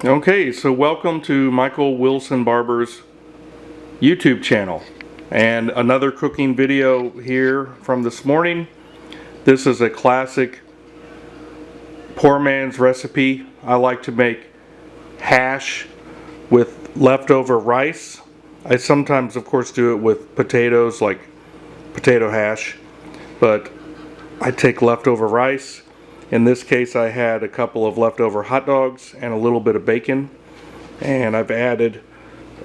Okay, so welcome to Michael Wilson Barber's YouTube channel and another cooking video here from this morning. This is a classic poor man's recipe. I like to make hash with leftover rice. I sometimes of course do it with potatoes, like potato hash, but I take leftover rice. In this case I had a couple of leftover hot dogs and a little bit of bacon, and I've added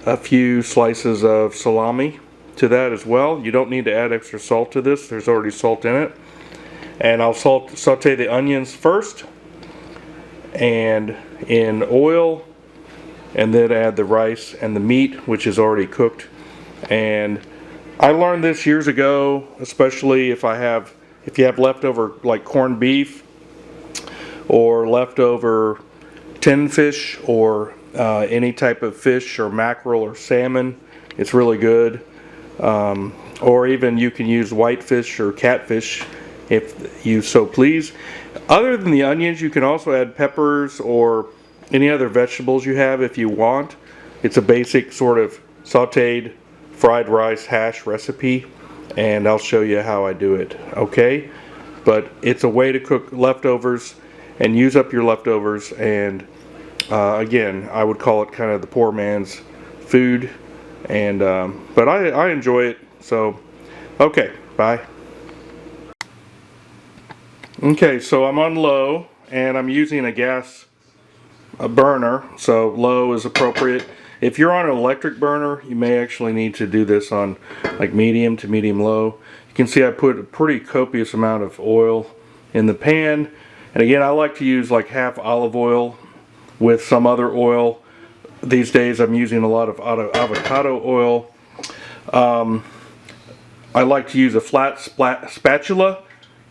a few slices of salami to that as well. You don't need to add extra salt to this, there's already salt in it. And I'll saute the onions first and in oil, and then add the rice and the meat, which is already cooked. And I learned this years ago, especially if you have leftover like corned beef or leftover tin fish or any type of fish or mackerel or salmon. It's really good. Or even you can use whitefish or catfish if you so please. Other than the onions, you can also add peppers or any other vegetables you have if you want. It's a basic sort of sauteed fried rice hash recipe, and I'll show you how I do it, okay? But it's a way to cook leftovers and use up your leftovers, and again, I would call it kind of the poor man's food, and but I enjoy it. So okay, bye. Okay, so I'm on low and I'm using a gas burner, so low is appropriate. If you're on an electric burner, you may actually need to do this on like medium to medium low. You can see I put a pretty copious amount of oil in the pan, and again I like to use like half olive oil with some other oil. These days I'm using a lot of avocado oil. I like to use a flat spatula,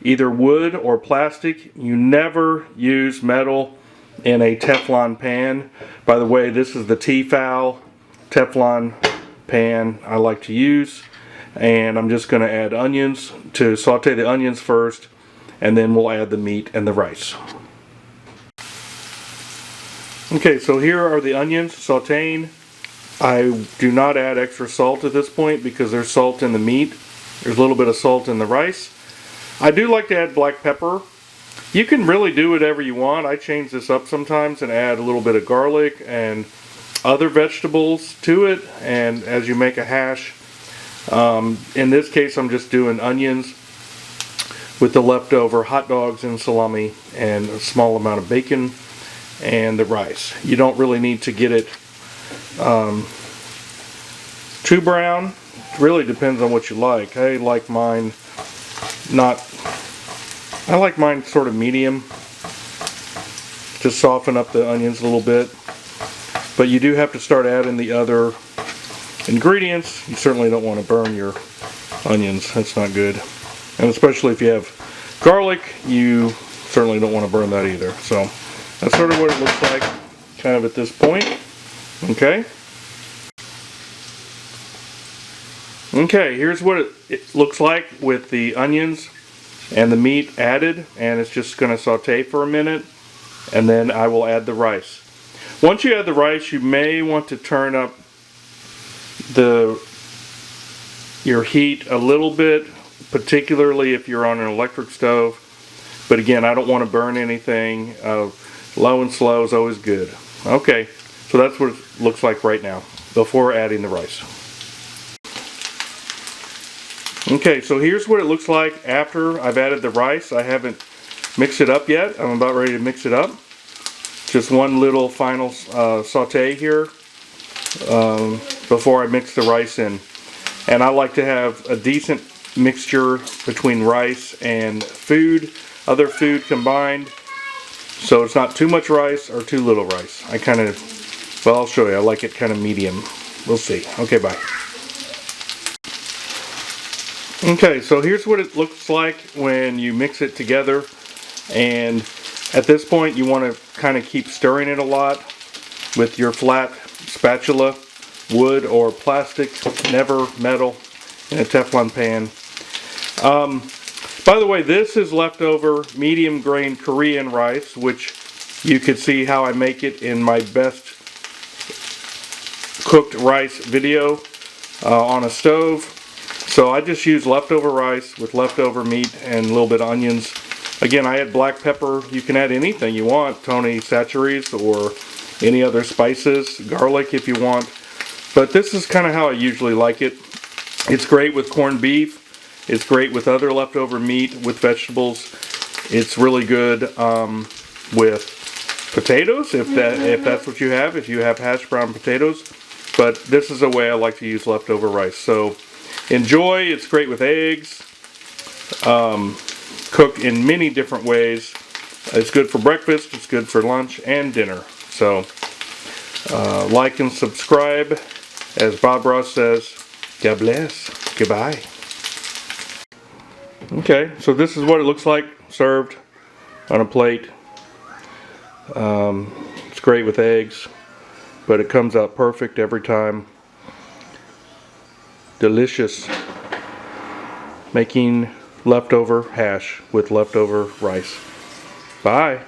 either wood or plastic. You never use metal in a Teflon pan. By the way, this is the Tefal Teflon pan I like to use. And I'm just going to add onions, to saute the onions first, and then we'll add the meat and the rice. Okay, so here are the onions sauteing. I do not add extra salt at this point because there's salt in the meat. There's a little bit of salt in the rice. I do like to add black pepper. You can really do whatever you want. I change this up sometimes and add a little bit of garlic and other vegetables to it, and as you make a hash. In this case I'm just doing onions with the leftover hot dogs and salami and a small amount of bacon and the rice. You don't really need to get it too brown. It really depends on what you like. I like mine sort of medium to soften up the onions a little bit. But you do have to start adding the other ingredients. You certainly don't want to burn your onions. That's not good. And especially if you have garlic, you certainly don't want to burn that either. So that's sort of what it looks like kind of at this point. Okay. Okay, here's what it looks like with the onions and the meat added, and it's just going to saute for a minute, and then I will add the rice. Once you add the rice, you may want to turn up your heat a little bit, particularly if you're on an electric stove. But again, I don't want to burn anything. Low and slow is always good. Okay, so that's what it looks like right now before adding the rice. Okay, so here's what it looks like after I've added the rice. I haven't mixed it up yet. I'm about ready to mix it up. Just one little final saute here before I mix the rice in. And I like to have a decent mixture between rice and other food combined. So it's not too much rice or too little rice. Well, I'll show you. I like it kind of medium. We'll see. Okay, bye. Okay, so here's what it looks like when you mix it together, and at this point you want to kind of keep stirring it a lot with your flat spatula, wood or plastic, never metal, in a Teflon pan. By the way, this is leftover medium grain Korean rice, which You could see how I make it in my best cooked rice video on a stove. So I just use leftover rice with leftover meat and a little bit of onions. Again, I add black pepper. You can add anything you want, Tony Chachere's or any other spices, garlic if you want. But this is kind of how I usually like it. It's great with corned beef. It's great with other leftover meat, with vegetables. It's really good with potatoes, if that's what you have. If you have hash brown potatoes. But this is a way I like to use leftover rice. So enjoy. It's great with eggs. Cooked in many different ways. It's good for breakfast. It's good for lunch and dinner. So like and subscribe. As Bob Ross says, God bless. Goodbye. Okay, so this is what it looks like served on a plate. It's great with eggs, but it comes out perfect every time. Delicious. Making leftover hash with leftover rice. Bye.